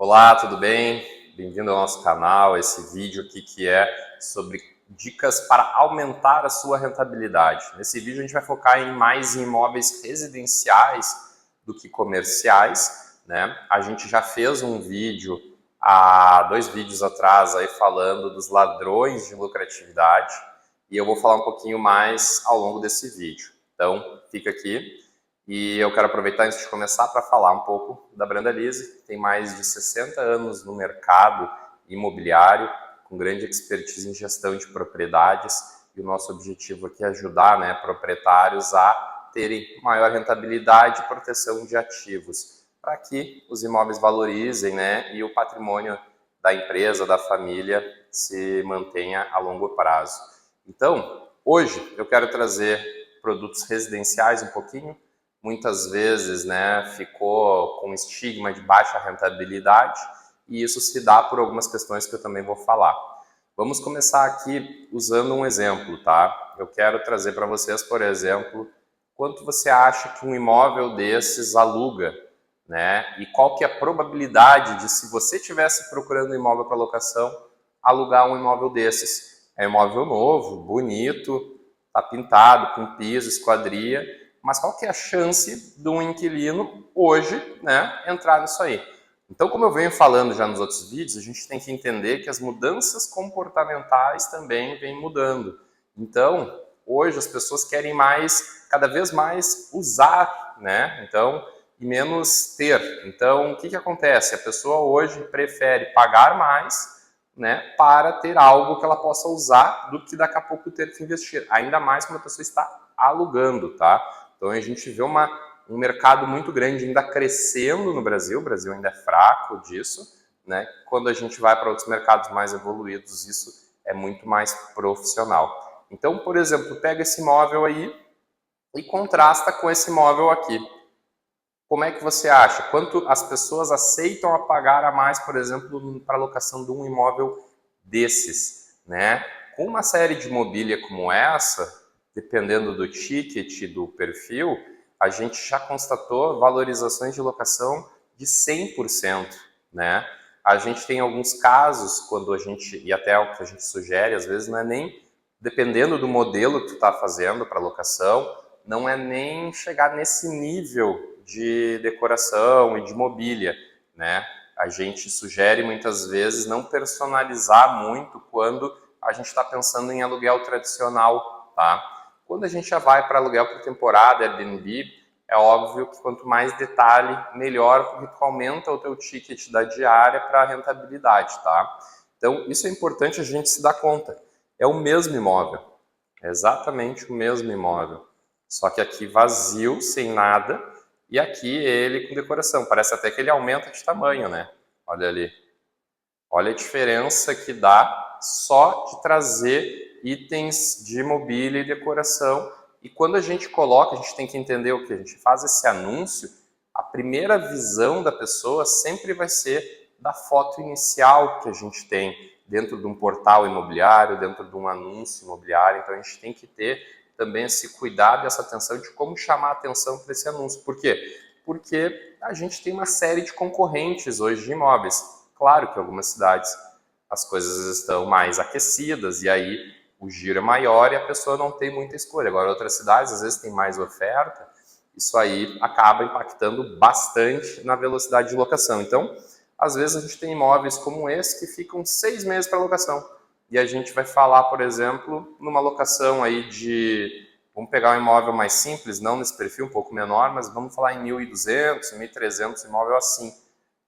Olá, tudo bem? Bem-vindo ao nosso canal, esse vídeo aqui que é sobre dicas para aumentar a sua rentabilidade. Nesse vídeo a gente vai focar mais em imóveis residenciais do que comerciais, né? A gente já fez um vídeo há 2 vídeos atrás aí falando dos ladrões de lucratividade e eu vou falar um pouquinho mais ao longo desse vídeo. Então, fica aqui. E eu quero aproveitar antes de começar para falar um pouco da Brandalize, que tem mais de 60 anos no mercado imobiliário, com grande expertise em gestão de propriedades, e o nosso objetivo aqui é ajudar, proprietários a terem maior rentabilidade e proteção de ativos, para que os imóveis valorizem, e o patrimônio da empresa, da família, se mantenha a longo prazo. Então, hoje eu quero trazer produtos residenciais um pouquinho. Muitas vezes ficou com estigma de baixa rentabilidade e isso se dá por algumas questões que eu também vou falar. Vamos começar aqui usando um exemplo, tá? Eu quero trazer para vocês, por exemplo, quanto você acha que um imóvel desses aluga, E qual que é a probabilidade de, se você estivesse procurando um imóvel para locação, alugar um imóvel desses? É um imóvel novo, bonito, tá pintado, com piso, esquadria, mas qual que é a chance de um inquilino hoje, entrar nisso aí? Então, como eu venho falando já nos outros vídeos, a gente tem que entender que as mudanças comportamentais também vêm mudando. Então, hoje as pessoas querem cada vez mais usar, Então, e menos ter. Então, o que acontece? A pessoa hoje prefere pagar mais, para ter algo que ela possa usar do que daqui a pouco ter que investir. Ainda mais quando a pessoa está alugando, tá? Então a gente vê um mercado muito grande ainda crescendo no Brasil. O Brasil ainda é fraco disso, Quando a gente vai para outros mercados mais evoluídos, isso é muito mais profissional. Então, por exemplo, pega esse imóvel aí e contrasta com esse imóvel aqui. Como é que você acha? Quanto as pessoas aceitam a pagar a mais, por exemplo, para a locação de um imóvel desses, Com uma série de mobília como essa, dependendo do ticket e do perfil, a gente já constatou valorizações de locação de 100%, A gente tem alguns casos, e até o que a gente sugere, às vezes não é nem, dependendo do modelo que tu está fazendo para locação, não é nem chegar nesse nível de decoração e de mobília, A gente sugere muitas vezes não personalizar muito quando a gente está pensando em aluguel tradicional, tá? Quando a gente já vai para aluguel por temporada, Airbnb, é óbvio que quanto mais detalhe, melhor, porque tu aumenta o teu ticket da diária para a rentabilidade, tá? Então, isso é importante a gente se dar conta. É o mesmo imóvel, é exatamente o mesmo imóvel, só que aqui vazio, sem nada, e aqui ele com decoração. Parece até que ele aumenta de tamanho, Olha ali. Olha a diferença que dá só de trazer itens de mobília e decoração. E quando a gente coloca, a gente tem que entender o que a gente faz esse anúncio, a primeira visão da pessoa sempre vai ser da foto inicial que a gente tem dentro de um portal imobiliário, dentro de um anúncio imobiliário. Então a gente tem que ter também esse cuidado e essa atenção de como chamar a atenção para esse anúncio. Por quê? Porque a gente tem uma série de concorrentes hoje de imóveis. Claro que em algumas cidades as coisas estão mais aquecidas e aí o giro é maior e a pessoa não tem muita escolha. Agora, outras cidades às vezes tem mais oferta, isso aí acaba impactando bastante na velocidade de locação. Então, às vezes a gente tem imóveis como esse que ficam 6 meses para locação. E a gente vai falar, por exemplo, numa locação aí vamos pegar um imóvel mais simples, não nesse perfil, um pouco menor, mas vamos falar em 1.200, 1.300 imóvel assim.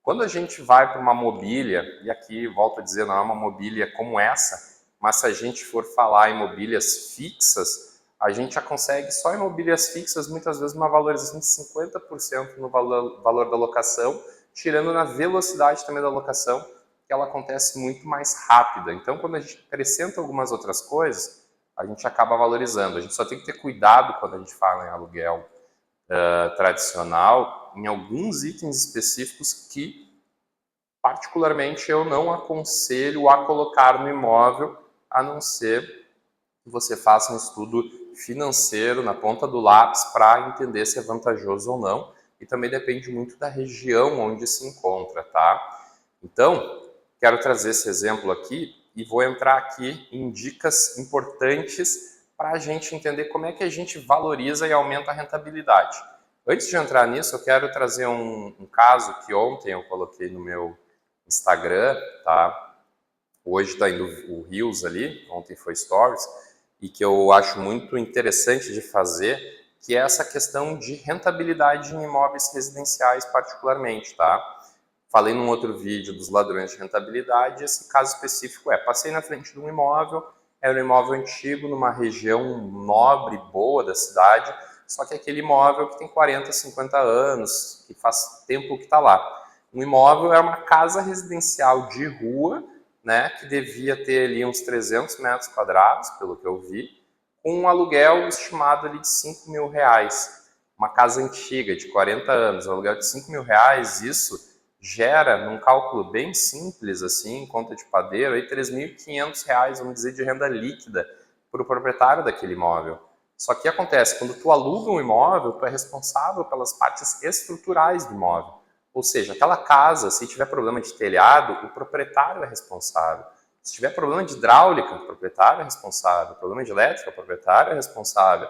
Quando a gente vai para uma mobília, e aqui volto a dizer, não é uma mobília como essa, mas se a gente for falar em mobílias fixas, a gente já consegue só em mobílias fixas muitas vezes uma valorização de 50% no valor da locação, tirando na velocidade também da locação, que ela acontece muito mais rápida. Então, quando a gente acrescenta algumas outras coisas, a gente acaba valorizando. A gente só tem que ter cuidado quando a gente fala em aluguel tradicional, em alguns itens específicos que, particularmente, eu não aconselho a colocar no imóvel, a não ser que você faça um estudo financeiro na ponta do lápis para entender se é vantajoso ou não. E também depende muito da região onde se encontra, tá? Então, quero trazer esse exemplo aqui e vou entrar aqui em dicas importantes para a gente entender como é que a gente valoriza e aumenta a rentabilidade. Antes de entrar nisso, eu quero trazer um caso que ontem eu coloquei no meu Instagram, tá? Hoje está indo o Reels ali, ontem foi Stories, e que eu acho muito interessante de fazer, que é essa questão de rentabilidade em imóveis residenciais particularmente, tá? Falei num outro vídeo dos ladrões de rentabilidade, esse caso específico passei na frente de um imóvel, era um imóvel antigo, numa região nobre, boa da cidade, só que aquele imóvel que tem 40, 50 anos, que faz tempo que está lá. Um imóvel é uma casa residencial de rua, né, que devia ter ali uns 300 metros quadrados, pelo que eu vi, com um aluguel estimado ali de 5 mil reais. Uma casa antiga, de 40 anos, um aluguel de 5 mil reais, isso gera, num cálculo bem simples, assim, conta de padeiro, aí R$3.500, vamos dizer, de renda líquida para o proprietário daquele imóvel. Só que acontece, quando tu aluga um imóvel, tu é responsável pelas partes estruturais do imóvel. Ou seja, aquela casa, se tiver problema de telhado, o proprietário é responsável. Se tiver problema de hidráulica, o proprietário é responsável. Problema de elétrica, o proprietário é responsável.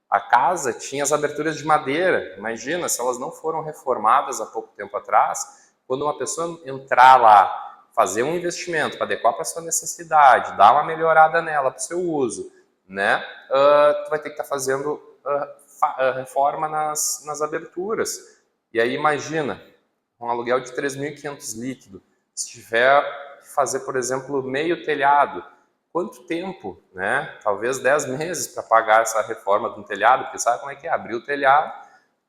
A casa tinha as aberturas de madeira. Imagina, se elas não foram reformadas há pouco tempo atrás, quando uma pessoa entrar lá, fazer um investimento para adequar para a sua necessidade, dar uma melhorada nela para o seu uso, né? Tu vai ter que estar fazendo reforma nas aberturas. E aí imagina, um aluguel de 3.500 líquido, se tiver que fazer, por exemplo, meio telhado, quanto tempo, né? Talvez 10 meses para pagar essa reforma de um telhado, porque sabe como é que é? Abrir o telhado,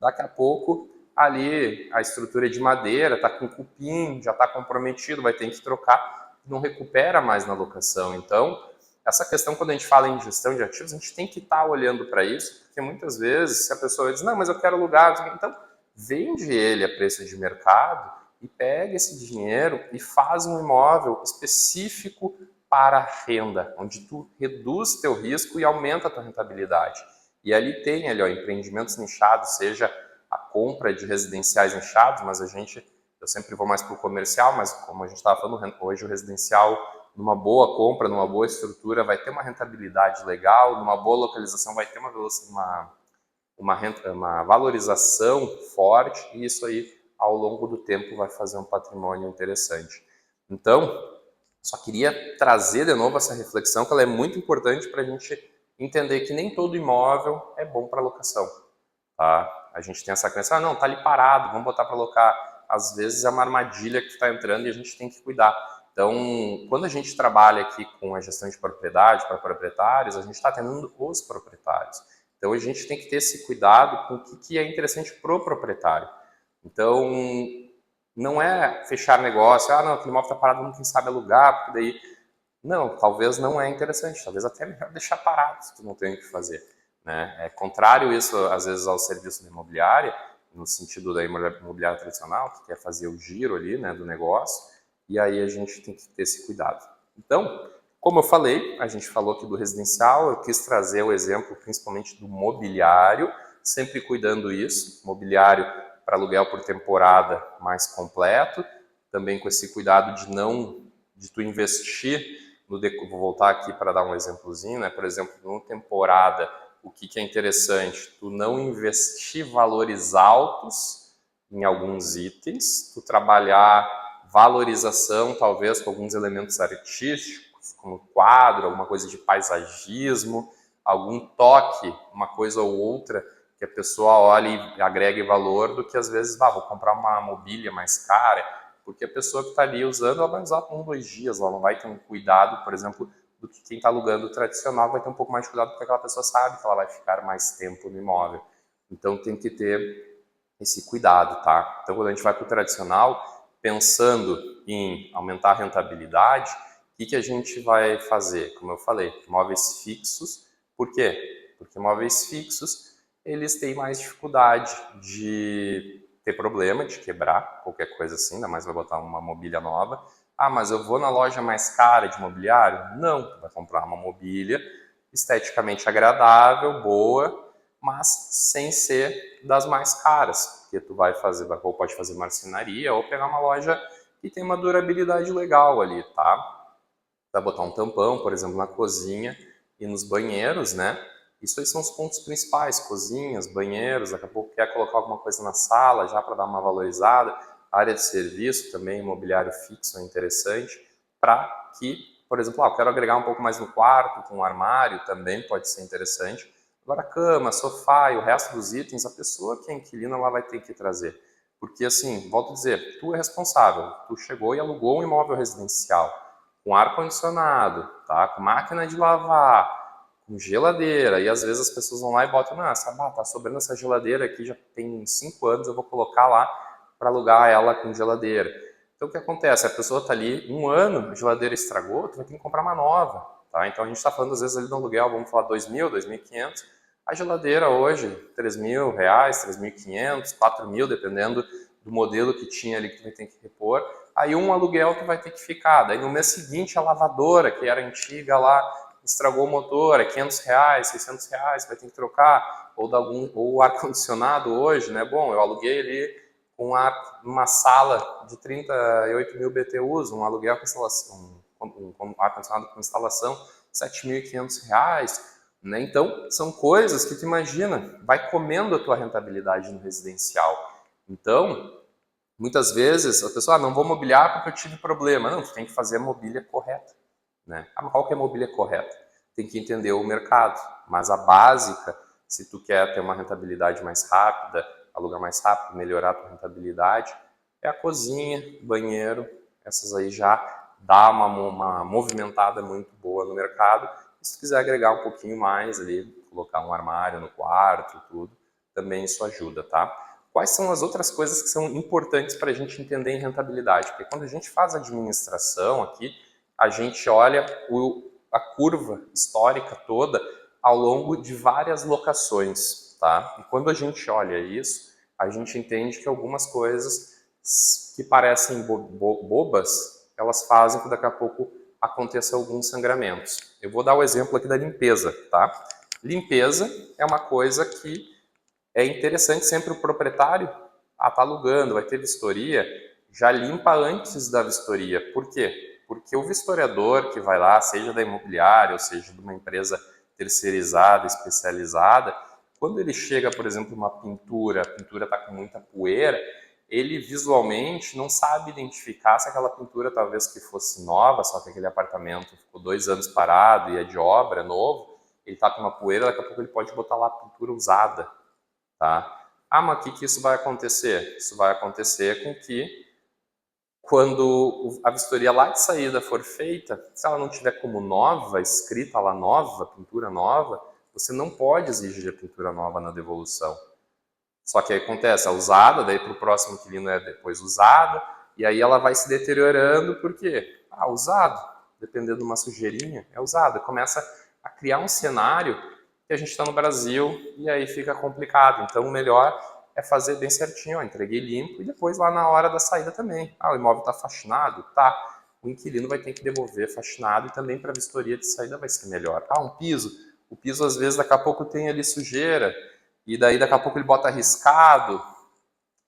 daqui a pouco ali a estrutura é de madeira, está com cupim, já está comprometido, vai ter que trocar, não recupera mais na locação. Então, essa questão, quando a gente fala em gestão de ativos, a gente tem que estar olhando para isso, porque muitas vezes, se a pessoa diz, não, mas eu quero alugar, então vende ele a preço de mercado e pega esse dinheiro e faz um imóvel específico para renda, onde tu reduz teu risco e aumenta a tua rentabilidade. E ali tem ali, ó, empreendimentos nichados, seja a compra de residenciais nichados, mas eu sempre vou mais para o comercial, mas como a gente estava falando, hoje o residencial, numa boa compra, numa boa estrutura, vai ter uma rentabilidade legal, numa boa localização vai ter uma valorização forte, e isso aí, ao longo do tempo, vai fazer um patrimônio interessante. Então, só queria trazer de novo essa reflexão, que ela é muito importante para a gente entender que nem todo imóvel é bom para locação. Tá? A gente tem essa crença, não, tá ali parado, vamos botar para alocar. Às vezes é uma armadilha que está entrando e a gente tem que cuidar. Então, quando a gente trabalha aqui com a gestão de propriedade para proprietários, a gente está atendendo os proprietários. Então, a gente tem que ter esse cuidado com o que é interessante para o proprietário. Então, não é fechar negócio, não, aquele imóvel está parado, não quem sabe alugar, porque daí... Não, talvez não é interessante, talvez até é melhor deixar parado se tu não tem o que fazer. Né? É contrário isso, às vezes, ao serviço da imobiliária, no sentido da imobiliária tradicional, que quer fazer o giro ali, né, do negócio, e aí a gente tem que ter esse cuidado. Então, como eu falei, a gente falou aqui do residencial, eu quis trazer o exemplo principalmente do mobiliário, sempre cuidando isso, mobiliário para aluguel por temporada mais completo, também com esse cuidado de tu investir, vou voltar aqui para dar um exemplozinho, né? Por exemplo, numa temporada, o que é interessante? Tu não investir valores altos em alguns itens, tu trabalhar valorização, talvez, com alguns elementos artísticos, como quadro, alguma coisa de paisagismo, algum toque, uma coisa ou outra, que a pessoa olhe e agregue valor, do que às vezes, vou comprar uma mobília mais cara, porque a pessoa que está ali usando, ela vai usar por 1, 2 dias, ela não vai ter um cuidado, por exemplo, do que quem está alugando o tradicional vai ter um pouco mais de cuidado, porque aquela pessoa sabe que ela vai ficar mais tempo no imóvel. Então tem que ter esse cuidado, tá? Então quando a gente vai para o tradicional, pensando em aumentar a rentabilidade, o que a gente vai fazer? Como eu falei, imóveis fixos. Por quê? Porque imóveis fixos, eles têm mais dificuldade de ter problema, de quebrar, qualquer coisa assim, ainda mais vai botar uma mobília nova. Mas eu vou na loja mais cara de mobiliário? Não, tu vai comprar uma mobília esteticamente agradável, boa, mas sem ser das mais caras, porque tu vai fazer, ou pode fazer marcenaria, ou pegar uma loja e tem uma durabilidade legal ali, tá? Vai botar um tampão, por exemplo, na cozinha e nos banheiros, né? Isso aí são os pontos principais, cozinhas, banheiros, daqui a pouco quer colocar alguma coisa na sala já para dar uma valorizada, área de serviço também, imobiliário fixo é interessante, para que, por exemplo, eu quero agregar um pouco mais no quarto, com um armário também pode ser interessante. Agora cama, sofá e o resto dos itens, a pessoa que é inquilina ela vai ter que trazer. Porque assim, volto a dizer, tu é responsável, tu chegou e alugou um imóvel residencial, com ar-condicionado, tá? Com máquina de lavar, com geladeira, e às vezes as pessoas vão lá e botam, tá sobrando essa geladeira aqui, já tem 5 anos, eu vou colocar lá para alugar ela com geladeira. Então o que acontece? A pessoa está ali 1 ano, a geladeira estragou, tu vai ter que comprar uma nova, tá? Então a gente está falando às vezes ali no aluguel, vamos falar 2.000, 2.500, a geladeira hoje, R$ 3.000, R$ 3.500, 4.000, dependendo do modelo que tinha ali que tu vai ter que repor. Aí um aluguel tu vai ter que ficar. Daí no mês seguinte a lavadora, que era antiga lá, estragou o motor, é R$ 500, R$ 600, vai ter que trocar. Ou o ar-condicionado hoje, né? Bom, eu aluguei ali uma sala de 38.000 BTUs, um aluguel com instalação, um ar-condicionado com instalação, R$ 7.500, né? Então, são coisas que tu imagina, vai comendo a tua rentabilidade no residencial. Então, muitas vezes a pessoa, não vou mobiliar porque eu tive problema. Não, tu tem que fazer a mobília correta, né? Mas qual que é a mobília correta? Tem que entender o mercado, mas a básica, se tu quer ter uma rentabilidade mais rápida, alugar mais rápido, melhorar a tua rentabilidade, é a cozinha, banheiro, essas aí já dá uma movimentada muito boa no mercado. E se tu quiser agregar um pouquinho mais ali, colocar um armário no quarto, tudo, também isso ajuda, tá? Quais são as outras coisas que são importantes para a gente entender em rentabilidade? Porque quando a gente faz administração aqui, a gente olha a curva histórica toda ao longo de várias locações, tá? E quando a gente olha isso, a gente entende que algumas coisas que parecem bobas, elas fazem que daqui a pouco aconteça alguns sangramentos. Eu vou dar o exemplo aqui da limpeza, tá? Limpeza é uma coisa que é interessante sempre o proprietário, tá alugando, vai ter vistoria, já limpa antes da vistoria. Por quê? Porque o vistoriador que vai lá, seja da imobiliária ou seja de uma empresa terceirizada, especializada, quando ele chega, por exemplo, uma pintura, a pintura está com muita poeira, ele visualmente não sabe identificar se aquela pintura talvez que fosse nova, só que aquele apartamento ficou 2 anos parado e é de obra, é novo, ele está com uma poeira, daqui a pouco ele pode botar lá a pintura usada, tá? Mas o que isso vai acontecer? Isso vai acontecer com que, quando a vistoria lá de saída for feita, se ela não tiver como nova, escrita lá nova, pintura nova, você não pode exigir a pintura nova na devolução. Só que aí acontece, a usada, daí para o próximo inquilino é depois usada, e aí ela vai se deteriorando, por quê? Usado, dependendo de uma sujeirinha, é usado. Começa a criar um cenário que a gente está no Brasil e aí fica complicado. Então o melhor é fazer bem certinho, entreguei limpo e depois lá na hora da saída também. O imóvel está faxinado? Tá. O inquilino vai ter que devolver faxinado e também para a vistoria de saída vai ser melhor. Um piso. O piso às vezes daqui a pouco tem ali sujeira e daí daqui a pouco ele bota riscado.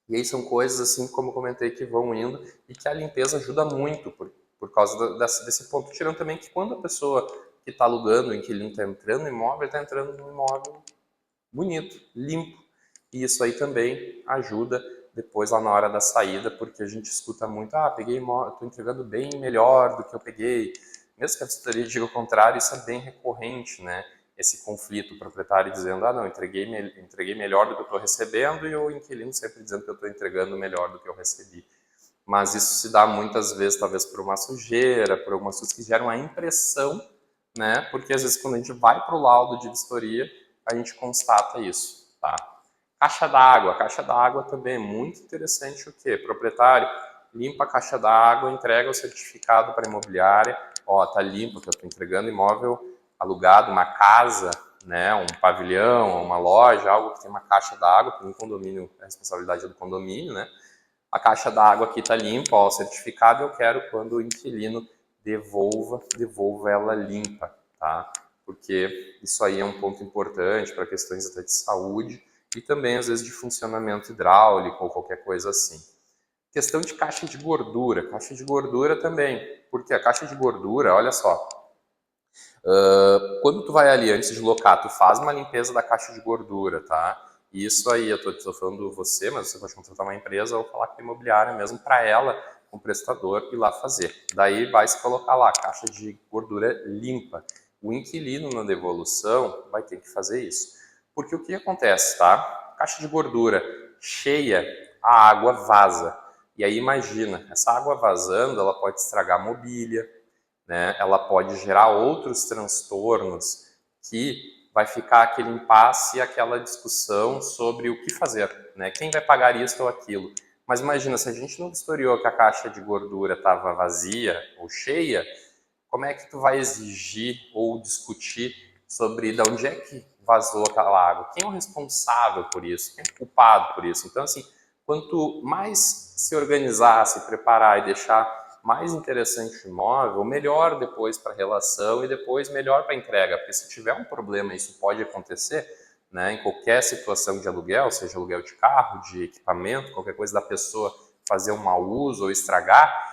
E aí são coisas assim, como eu comentei, que vão indo e que a limpeza ajuda muito por causa desse ponto. Tirando também que quando a pessoa que está alugando, o inquilino está entrando no imóvel, ele está entrando num imóvel bonito, limpo. E isso aí também ajuda depois lá na hora da saída, porque a gente escuta muito, peguei imóvel, estou entregando bem melhor do que eu peguei. Mesmo que a vistoria diga o contrário, isso é bem recorrente, né? Esse conflito, o proprietário dizendo, não, entreguei melhor do que eu estou recebendo, e o inquilino sempre dizendo que eu estou entregando melhor do que eu recebi. Mas isso se dá muitas vezes, talvez por uma sujeira, por algumas coisas que geram a impressão, né? Porque às vezes quando a gente vai para o laudo de vistoria, a gente constata isso, tá? Caixa d'água também é muito interessante o quê? Proprietário, limpa a caixa d'água, entrega o certificado para a imobiliária, tá limpo, que eu estou entregando imóvel alugado, uma casa, né, um pavilhão, uma loja, algo que tem uma caixa d'água, porque um condomínio, a responsabilidade é do condomínio, né? A caixa d'água aqui está limpa, o certificado eu quero quando o inquilino devolva ela limpa, tá? Porque isso aí é um ponto importante para questões até de saúde e também às vezes de funcionamento hidráulico ou qualquer coisa assim. Questão de caixa de gordura. Caixa de gordura também. Porque a caixa de gordura, olha só, quando tu vai ali antes de locar, tu faz uma limpeza da caixa de gordura, tá? Isso aí, eu tô falando você, mas você pode contratar uma empresa ou falar com a imobiliária mesmo para ela, com o prestador, ir lá fazer. Daí vai se colocar lá, caixa de gordura limpa. O inquilino na devolução vai ter que fazer isso. Porque o que acontece, tá? Caixa de gordura cheia, a água vaza. E aí imagina, essa água vazando, ela pode estragar a mobília, né? Ela pode gerar outros transtornos que vai ficar aquele impasse e aquela discussão sobre o que fazer, né? Quem vai pagar isso ou aquilo. Mas imagina, se a gente não historiou que a caixa de gordura estava vazia ou cheia, como é que tu vai exigir ou discutir sobre de onde é que vazou aquela água? Quem é o responsável por isso? Quem é o culpado por isso? Então, assim, quanto mais se organizar, se preparar e deixar mais interessante o imóvel, melhor depois para a relação e depois melhor para a entrega. Porque se tiver um problema, isso pode acontecer, né, em qualquer situação de aluguel, seja aluguel de carro, de equipamento, qualquer coisa da pessoa fazer um mau uso ou estragar,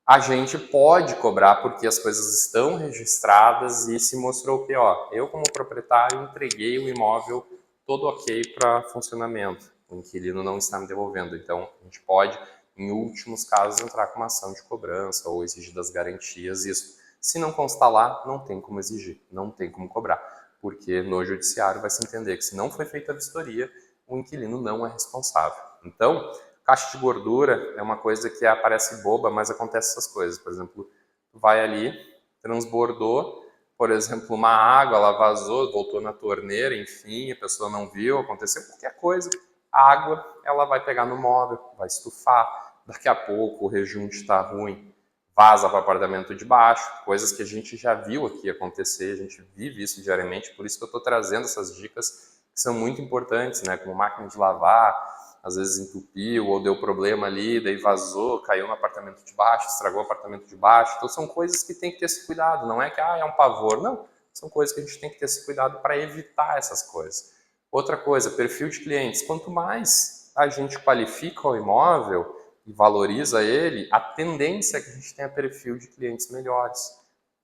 a gente pode cobrar porque as coisas estão registradas e se mostrou que, ó, eu como proprietário entreguei o imóvel todo ok para funcionamento, o inquilino não está me devolvendo. Então, a gente pode, em últimos casos, entrar com uma ação de cobrança ou exigir das garantias isso. Se não constar lá, não tem como exigir, não tem como cobrar, porque no judiciário vai se entender que se não foi feita a vistoria, o inquilino não é responsável. Então, caixa de gordura é uma coisa que parece boba, mas acontece essas coisas. Por exemplo, tu vai ali, transbordou, por exemplo, uma água, ela vazou, voltou na torneira, enfim, a pessoa não viu, aconteceu qualquer coisa. A água, ela vai pegar no móvel, vai estufar. Daqui a pouco o rejunte está ruim, vaza para o apartamento de baixo, coisas que a gente já viu aqui acontecer, a gente vive isso diariamente, por isso que eu estou trazendo essas dicas que são muito importantes, né? Como máquina de lavar, às vezes entupiu ou deu problema ali, daí vazou, caiu no apartamento de baixo, estragou o apartamento de baixo. Então são coisas que tem que ter esse cuidado, não é que é um pavor, não. São coisas que a gente tem que ter esse cuidado para evitar essas coisas. Outra coisa, perfil de clientes. Quanto mais a gente qualifica o imóvel e valoriza ele, a tendência é que a gente tenha perfil de clientes melhores.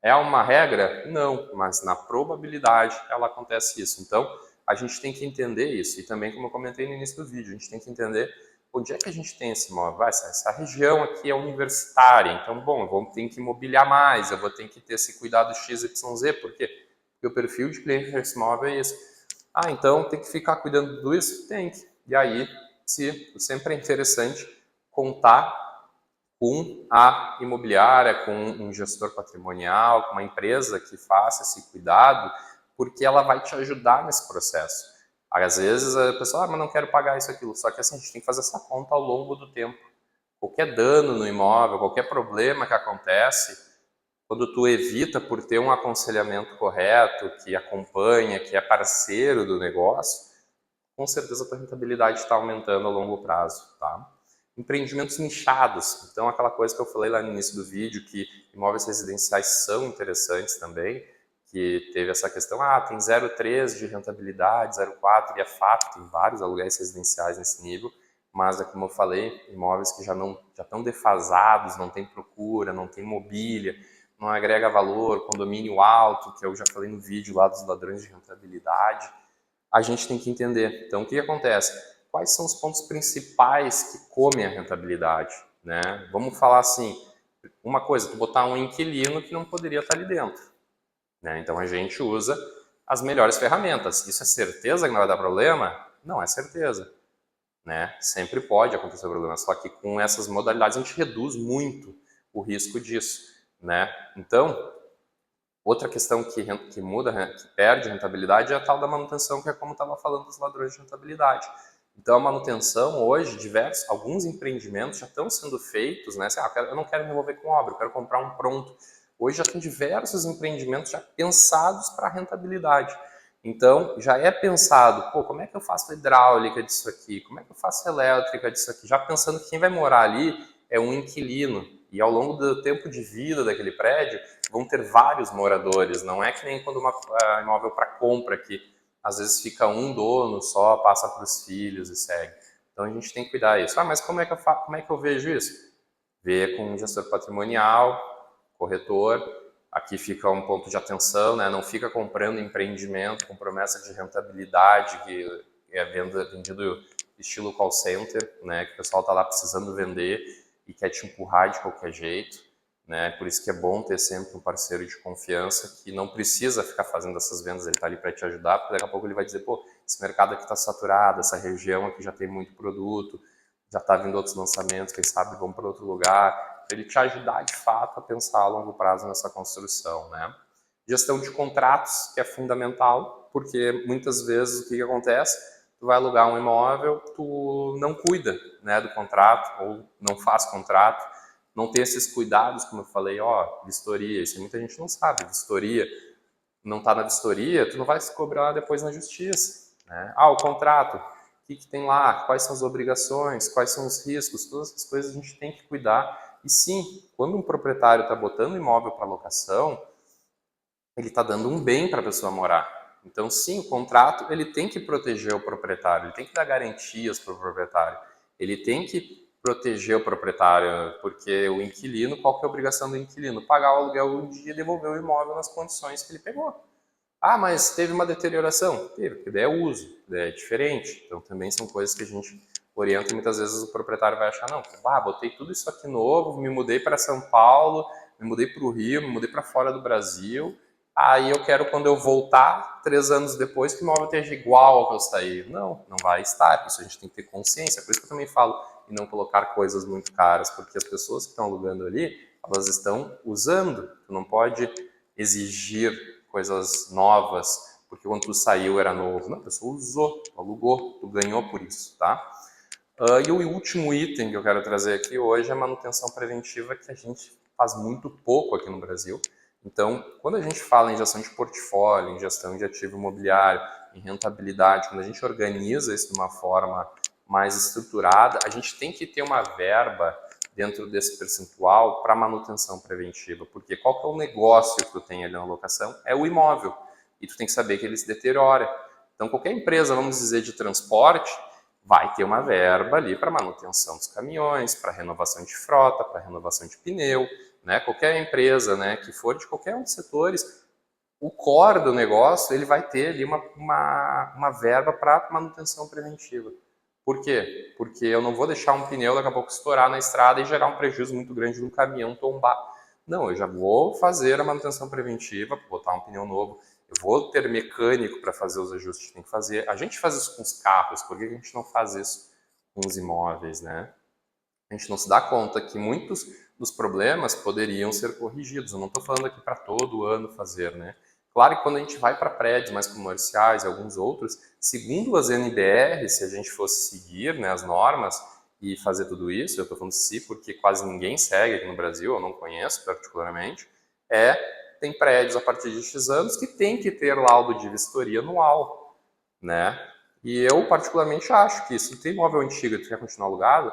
É uma regra? Não, mas na probabilidade ela acontece isso. Então, a gente tem que entender isso. E também, como eu comentei no início do vídeo, a gente tem que entender onde é que a gente tem esse imóvel. Essa região aqui é universitária, então, bom, eu vou ter que imobiliar mais, eu vou ter que ter esse cuidado XYZ, por quê? Porque o perfil de cliente desse imóvel é esse. Ah, então tem que ficar cuidando de tudo isso? Tem que. E aí, sempre é interessante contar com a imobiliária, com um gestor patrimonial, com uma empresa que faça esse cuidado, porque ela vai te ajudar nesse processo. Às vezes a pessoa, mas não quero pagar isso, aquilo. Só que assim, a gente tem que fazer essa conta ao longo do tempo. Qualquer dano no imóvel, qualquer problema que acontece, quando tu evita por ter um aconselhamento correto, que acompanha, que é parceiro do negócio, com certeza a tua rentabilidade está aumentando a longo prazo, tá? Empreendimentos nichados, então aquela coisa que eu falei lá no início do vídeo, que imóveis residenciais são interessantes também, que teve essa questão, tem 0,3 de rentabilidade, 0,4, e é fato, tem vários aluguéis residenciais nesse nível, mas é como eu falei, imóveis que já estão defasados, não tem procura, não tem mobília, não agrega valor, condomínio alto, que eu já falei no vídeo lá dos ladrões de rentabilidade, a gente tem que entender. Então, o que acontece? Quais são os pontos principais que comem a rentabilidade, né? Vamos falar assim, uma coisa, tu botar um inquilino que não poderia estar ali dentro, né? Então, a gente usa as melhores ferramentas. Isso é certeza que não vai dar problema? Não é certeza, né? Sempre pode acontecer problema, só que com essas modalidades a gente reduz muito o risco disso, né? Então, outra questão que muda, que perde rentabilidade é a tal da manutenção, que é como estava falando dos ladrões de rentabilidade. Então, a manutenção hoje, alguns empreendimentos já estão sendo feitos, né? Assim, eu não quero me envolver com obra, eu quero comprar um pronto. Hoje já tem diversos empreendimentos já pensados para a rentabilidade. Então, já é pensado, como é que eu faço a hidráulica disso aqui? Como é que eu faço a elétrica disso aqui? Já pensando que quem vai morar ali é um inquilino. E ao longo do tempo de vida daquele prédio, vão ter vários moradores. Não é que nem quando uma imóvel para compra, que às vezes fica um dono só, passa para os filhos e segue. Então a gente tem que cuidar disso. Ah, mas como é que eu vejo isso? Ver com um gestor patrimonial, corretor. Aqui fica um ponto de atenção, né? Não fica comprando empreendimento com promessa de rentabilidade, que é vendido estilo call center, né? Que o pessoal está lá precisando vender e quer te empurrar de qualquer jeito, né? Por isso que é bom ter sempre um parceiro de confiança que não precisa ficar fazendo essas vendas, ele está ali para te ajudar, porque daqui a pouco ele vai dizer, pô, esse mercado aqui está saturado, essa região aqui já tem muito produto, já está vindo outros lançamentos, quem sabe vão para outro lugar, para ele te ajudar de fato a pensar a longo prazo nessa construção, né? Gestão de contratos, que é fundamental, porque muitas vezes o que acontece? Tu vai alugar um imóvel, tu não cuida, né, do contrato, ou não faz contrato, não tem esses cuidados, como eu falei, ó, vistoria, isso muita gente não sabe, vistoria, não está na vistoria, tu não vai se cobrar depois na justiça, né? Ah, o contrato, o que tem lá, quais são as obrigações, quais são os riscos, todas essas coisas a gente tem que cuidar. E sim, quando um proprietário está botando imóvel para locação, ele está dando um bem para a pessoa morar. Então, sim, o contrato ele tem que proteger o proprietário, ele tem que dar garantias para o proprietário, ele tem que proteger o proprietário, porque o inquilino, qual que é a obrigação do inquilino? Pagar o aluguel um dia e devolver o imóvel nas condições que ele pegou. Ah, mas teve uma deterioração? Teve, porque daí é uso, daí é diferente. Então também são coisas que a gente orienta e muitas vezes o proprietário vai achar, não, botei tudo isso aqui novo, me mudei para São Paulo, me mudei para o Rio, me mudei para fora do Brasil, aí eu quero quando eu voltar, 3 anos depois, que o imóvel esteja igual ao que eu saí. Não, não vai estar, isso a gente tem que ter consciência, por isso que eu também falo em não colocar coisas muito caras, porque as pessoas que estão alugando ali, elas estão usando, tu não pode exigir coisas novas, porque quando tu saiu era novo. Não, a pessoa usou, alugou, tu ganhou por isso, tá? E o último item que eu quero trazer aqui hoje é a manutenção preventiva, que a gente faz muito pouco aqui no Brasil. Então, quando a gente fala em gestão de portfólio, em gestão de ativo imobiliário, em rentabilidade, quando a gente organiza isso de uma forma mais estruturada, a gente tem que ter uma verba dentro desse percentual para manutenção preventiva, porque qual que é o negócio que tu tem ali na locação? É o imóvel, e tu tem que saber que ele se deteriora. Então, qualquer empresa, vamos dizer, de transporte, vai ter uma verba ali para manutenção dos caminhões, para renovação de frota, para renovação de pneu, né? Qualquer empresa, né, que for de qualquer um dos setores, o core do negócio ele vai ter ali uma verba para manutenção preventiva. Por quê? Porque eu não vou deixar um pneu daqui a pouco estourar na estrada e gerar um prejuízo muito grande no caminhão tombar. Não, eu já vou fazer a manutenção preventiva, botar um pneu novo, eu vou ter mecânico para fazer os ajustes que tem que fazer. A gente faz isso com os carros, por que a gente não faz isso com os imóveis, né? A gente não se dá conta que muitos dos problemas poderiam ser corrigidos. Eu não estou falando aqui para todo ano fazer, né? Claro que quando a gente vai para prédios mais comerciais e alguns outros, segundo as NBR, se a gente fosse seguir, né, as normas e fazer tudo isso, eu estou falando se porque quase ninguém segue aqui no Brasil, eu não conheço particularmente, tem prédios a partir de X anos que tem que ter laudo de vistoria anual, né? E eu particularmente acho que se tu tem imóvel antigo e tu quer continuar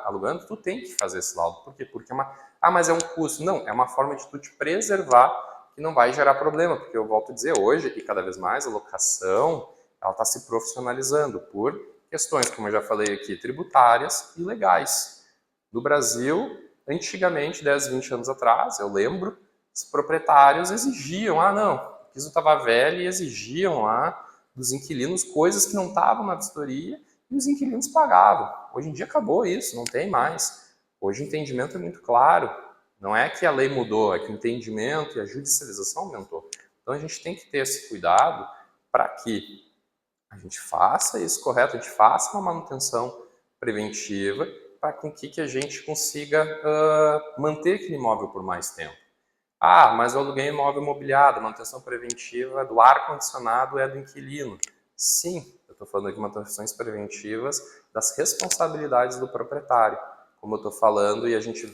alugando, tu tem que fazer esse laudo. Por quê? Porque mas é um custo. Não, é uma forma de tu te preservar que não vai gerar problema, porque eu volto a dizer hoje, e cada vez mais a locação, ela está se profissionalizando por questões, como eu já falei aqui, tributárias e legais. No Brasil, antigamente, 10, 20 anos atrás, eu lembro, os proprietários exigiam, não, o piso estava velho e exigiam lá dos inquilinos coisas que não estavam na vistoria e os inquilinos pagavam. Hoje em dia acabou isso, não tem mais. Hoje o entendimento é muito claro. Não é que a lei mudou, é que o entendimento e a judicialização aumentou. Então a gente tem que ter esse cuidado para que a gente faça isso correto, a gente faça uma manutenção preventiva para que a gente consiga manter aquele imóvel por mais tempo. Ah, mas eu aluguei imóvel imobiliado, manutenção preventiva do ar-condicionado é do inquilino. Sim, eu estou falando aqui de manutenções preventivas das responsabilidades do proprietário. Como eu estou falando, e a gente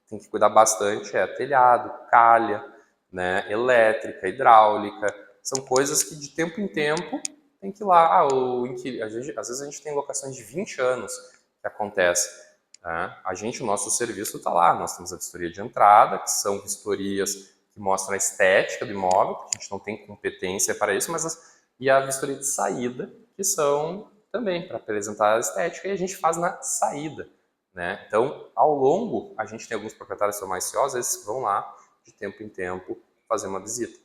tem que cuidar bastante, telhado, calha, né, elétrica, hidráulica. São coisas que de tempo em tempo tem que ir lá. O inquilino, às vezes a gente tem locações de 20 anos que acontece. O nosso serviço está lá, nós temos a vistoria de entrada, que são vistorias que mostram a estética do imóvel, porque a gente não tem competência para isso, e a vistoria de saída, que são também para apresentar a estética, e a gente faz na saída, né? Então, ao longo, a gente tem alguns proprietários que são mais ciosos, eles vão lá de tempo em tempo fazer uma visita.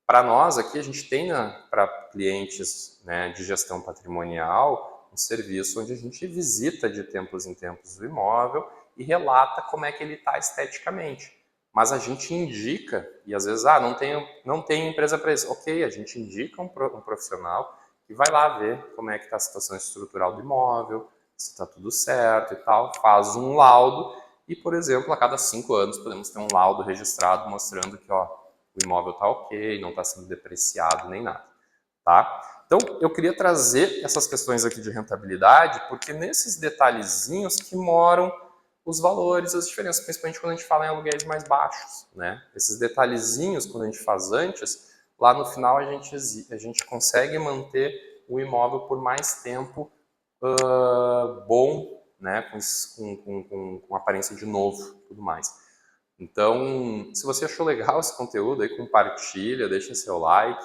Para nós aqui, a gente tem para clientes, né, de gestão patrimonial um serviço onde a gente visita de tempos em tempos o imóvel e relata como é que ele está esteticamente. Mas a gente indica, e às vezes, não tem empresa para isso. Ok, a gente indica um profissional que vai lá ver como é que está a situação estrutural do imóvel, se está tudo certo e tal, faz um laudo e, por exemplo, a cada 5 anos podemos ter um laudo registrado mostrando que ó, o imóvel está ok, não está sendo depreciado nem nada. Tá? Então, eu queria trazer essas questões aqui de rentabilidade, porque nesses detalhezinhos que moram os valores, as diferenças, principalmente quando a gente fala em aluguéis mais baixos, né? Esses detalhezinhos, quando a gente faz antes, lá no final a gente consegue manter o imóvel por mais tempo bom, né? Com aparência de novo, tudo mais. Então, se você achou legal esse conteúdo, aí compartilha, deixa seu like.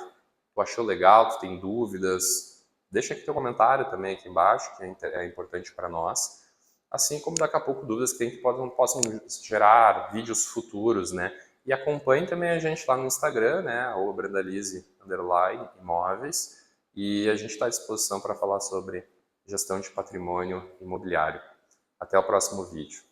Tu achou legal, tu tem dúvidas, deixa aqui teu comentário também aqui embaixo, que é importante para nós. Assim como daqui a pouco dúvidas que a gente possam gerar vídeos futuros, né? E acompanhe também a gente lá no Instagram, né? Ou _imóveis. E a gente está à disposição para falar sobre gestão de patrimônio imobiliário. Até o próximo vídeo.